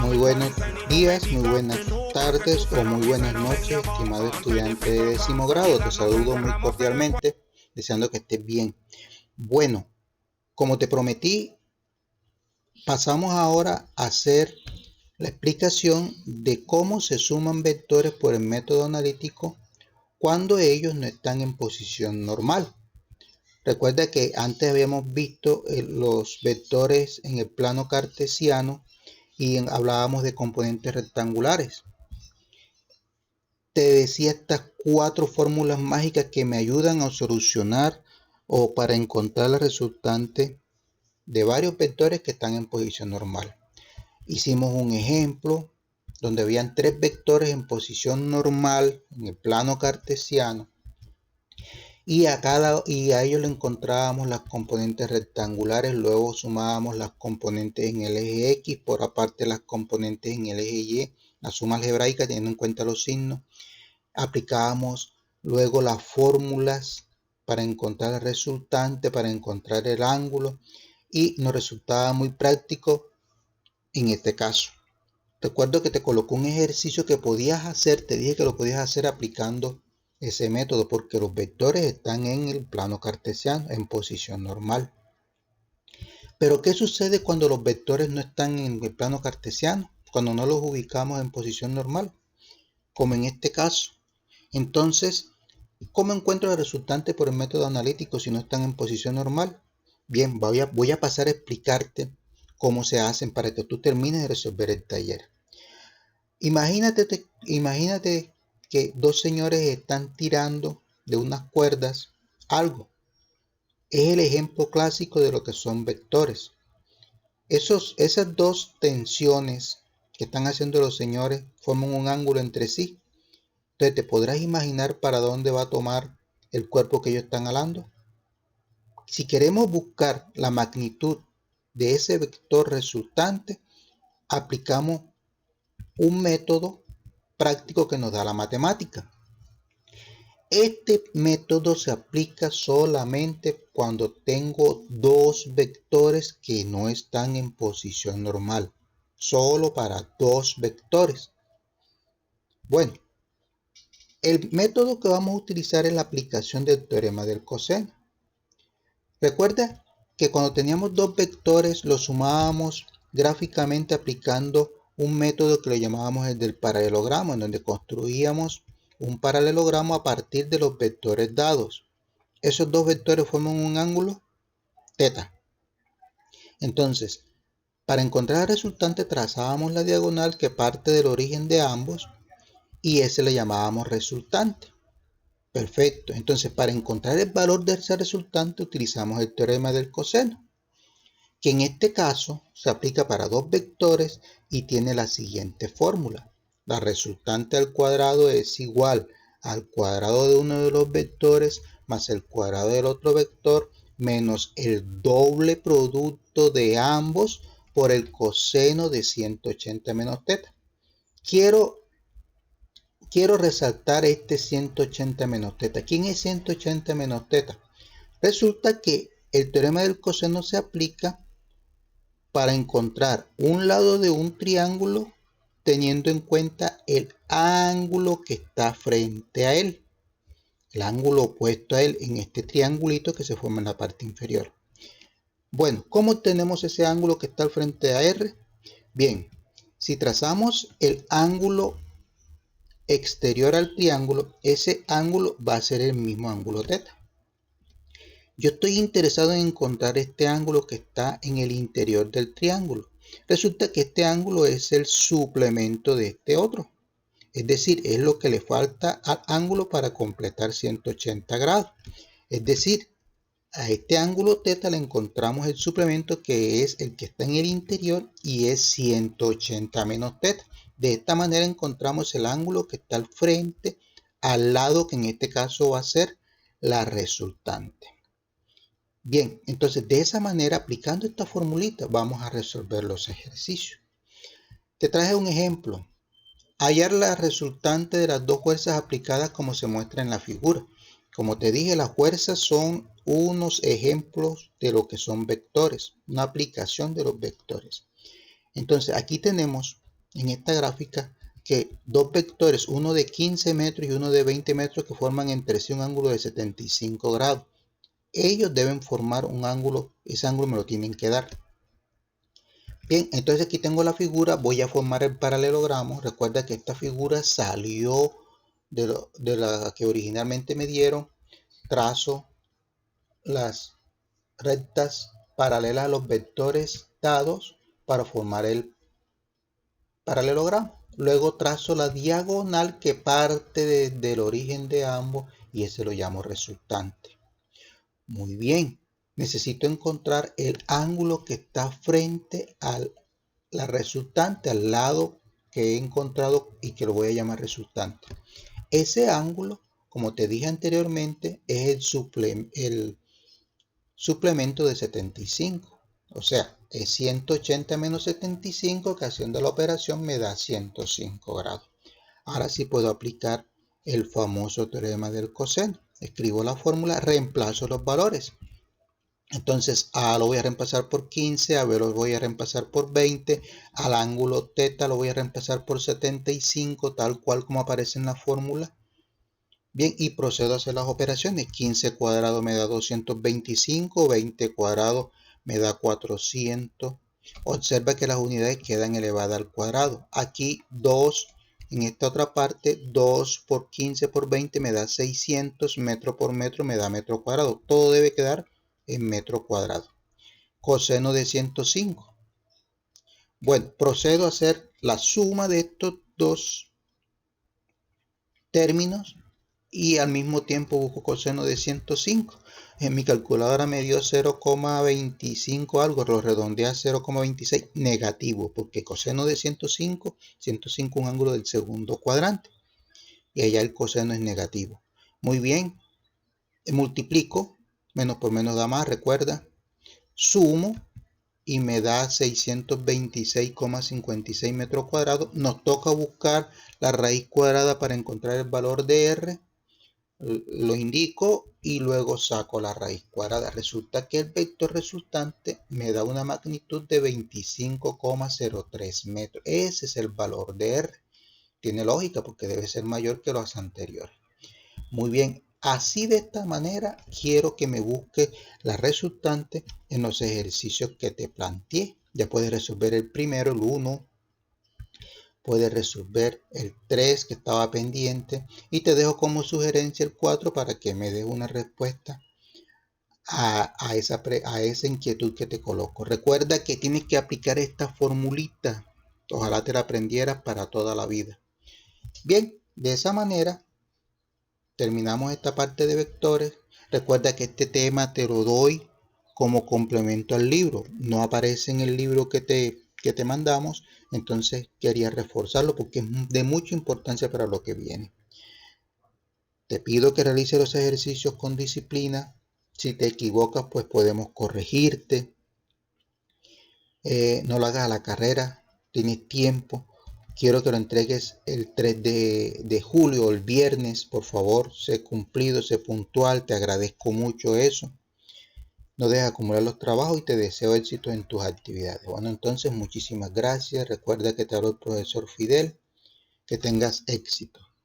Muy buenos días, muy buenas tardes o muy buenas noches, estimado estudiante de 10º grado. Te saludo muy cordialmente, deseando que estés bien. Bueno, como te prometí, pasamos ahora a hacer la explicación de cómo se suman vectores por el método analítico cuando ellos no están en posición normal. Recuerda que antes habíamos visto los vectores en el plano cartesiano y hablábamos de componentes rectangulares. Te decía estas 4 fórmulas mágicas que me ayudan a solucionar o para encontrar la resultante de varios vectores que están en posición normal. Hicimos un ejemplo donde habían 3 vectores en posición normal en el plano cartesiano y a ellos le encontrábamos las componentes rectangulares, luego sumábamos las componentes en el eje X, por aparte las componentes en el eje Y, la suma algebraica teniendo en cuenta los signos. Aplicábamos luego las fórmulas para encontrar el resultante, para encontrar el ángulo, y nos resultaba muy práctico en este caso. Recuerdo que te colocó un ejercicio que podías hacer, te dije que lo podías hacer aplicando ese método porque los vectores están en el plano cartesiano en posición normal. Pero ¿qué sucede cuando los vectores no están en el plano cartesiano? Cuando no los ubicamos en posición normal, como en este caso. Entonces, ¿cómo encuentro el resultante por el método analítico si no están en posición normal? Bien, voy a pasar a explicarte cómo se hacen para que tú termines de resolver el taller. Imagínate que dos señores están tirando de unas cuerdas algo. Es el ejemplo clásico de lo que son vectores. Esas dos tensiones que están haciendo los señores forman un ángulo entre sí. Entonces te podrás imaginar para dónde va a tomar el cuerpo que ellos están alando. Si queremos buscar la magnitud de ese vector resultante, aplicamos un método práctico que nos da la matemática. Este método se aplica solamente cuando tengo dos vectores que no están en posición normal. Solo para dos vectores. Bueno, el método que vamos a utilizar es la aplicación del teorema del coseno. Recuerda que cuando teníamos dos vectores los sumábamos gráficamente aplicando un método que lo llamábamos el del paralelogramo, en donde construíamos un paralelogramo a partir de los vectores dados. Esos dos vectores forman un ángulo θ. Entonces, para encontrar el resultante trazábamos la diagonal que parte del origen de ambos y ese le llamábamos resultante. Perfecto. Entonces, para encontrar el valor de ese resultante utilizamos el teorema del coseno, que en este caso se aplica para dos vectores y tiene la siguiente fórmula. La resultante al cuadrado es igual al cuadrado de uno de los vectores más el cuadrado del otro vector menos el doble producto de ambos por el coseno de 180 menos θ. Quiero resaltar este 180 menos θ. ¿Quién es 180 menos θ? Resulta que el teorema del coseno se aplica para encontrar un lado de un triángulo teniendo en cuenta el ángulo que está frente a él, el ángulo opuesto a él en este triangulito que se forma en la parte inferior. Bueno, ¿cómo tenemos ese ángulo que está al frente a R? Bien, si trazamos el ángulo exterior al triángulo, ese ángulo va a ser el mismo ángulo θ. Yo estoy interesado en encontrar este ángulo que está en el interior del triángulo. Resulta que este ángulo es el suplemento de este otro. Es decir, es lo que le falta al ángulo para completar 180 grados. Es decir, a este ángulo θ le encontramos el suplemento que es el que está en el interior y es 180 menos θ. De esta manera encontramos el ángulo que está al frente, al lado que en este caso va a ser la resultante. Bien, entonces de esa manera, aplicando esta formulita, vamos a resolver los ejercicios. Te traje un ejemplo. Hallar la resultante de las dos fuerzas aplicadas como se muestra en la figura. Como te dije, las fuerzas son unos ejemplos de lo que son vectores, una aplicación de los vectores. Entonces aquí tenemos en esta gráfica que dos vectores, uno de 15 metros y uno de 20 metros, que forman entre sí un ángulo de 75 grados. Ellos deben formar un ángulo, ese ángulo me lo tienen que dar. Bien, entonces aquí tengo la figura, voy a formar el paralelogramo. Recuerda que esta figura salió de la que originalmente me dieron. Trazo las rectas paralelas a los vectores dados para formar el paralelogramo. Luego trazo la diagonal que parte del origen de ambos y ese lo llamo resultante. Muy bien, necesito encontrar el ángulo que está frente a la resultante, al lado que he encontrado y que lo voy a llamar resultante. Ese ángulo, como te dije anteriormente, es el suplemento de 75. O sea, es 180 menos 75 que haciendo la operación me da 105 grados. Ahora sí puedo aplicar el famoso teorema del coseno. Escribo la fórmula, reemplazo los valores. Entonces A lo voy a reemplazar por 15, a B lo voy a reemplazar por 20, al ángulo θ lo voy a reemplazar por 75, tal cual como aparece en la fórmula. Bien, y procedo a hacer las operaciones. 15 cuadrado me da 225, 20 cuadrado me da 400. Observa que las unidades quedan elevadas al cuadrado. Aquí 2, en esta otra parte, 2 por 15 por 20 me da 600, metro por metro me da metro cuadrado. Todo debe quedar en metro cuadrado. Coseno de 105. Bueno, procedo a hacer la suma de estos dos términos y al mismo tiempo busco coseno de 105. En mi calculadora me dio 0,25 algo, lo redondeé a 0,26 negativo, porque coseno de 105 un ángulo del segundo cuadrante, y allá el coseno es negativo. Muy bien, multiplico, menos por menos da más, recuerda, sumo y me da 626,56 metros cuadrados. Nos toca buscar la raíz cuadrada para encontrar el valor de R. Lo indico y luego saco la raíz cuadrada. Resulta que el vector resultante me da una magnitud de 25,03 metros. Ese es el valor de R. Tiene lógica porque debe ser mayor que los anteriores. Muy bien, así de esta manera quiero que me busque la resultante en los ejercicios que te planteé. Ya puedes resolver el primero, el 1. Puedes resolver el 3 que estaba pendiente y te dejo como sugerencia el 4 para que me des una respuesta a esa inquietud que te coloco. Recuerda que tienes que aplicar esta formulita. Ojalá te la aprendieras para toda la vida. Bien, de esa manera terminamos esta parte de vectores. Recuerda que este tema te lo doy como complemento al libro. No aparece en el libro que te mandamos. Entonces quería reforzarlo porque es de mucha importancia para lo que viene. Te pido que realices los ejercicios con disciplina. Si te equivocas, pues podemos corregirte. No lo hagas a la carrera. Tienes tiempo. Quiero que lo entregues el 3 de julio, el viernes. Por favor, sé cumplido, sé puntual. Te agradezco mucho eso. No dejes acumular los trabajos y te deseo éxito en tus actividades. Bueno, entonces muchísimas gracias. Recuerda que te habló el profesor Fidel. Que tengas éxito.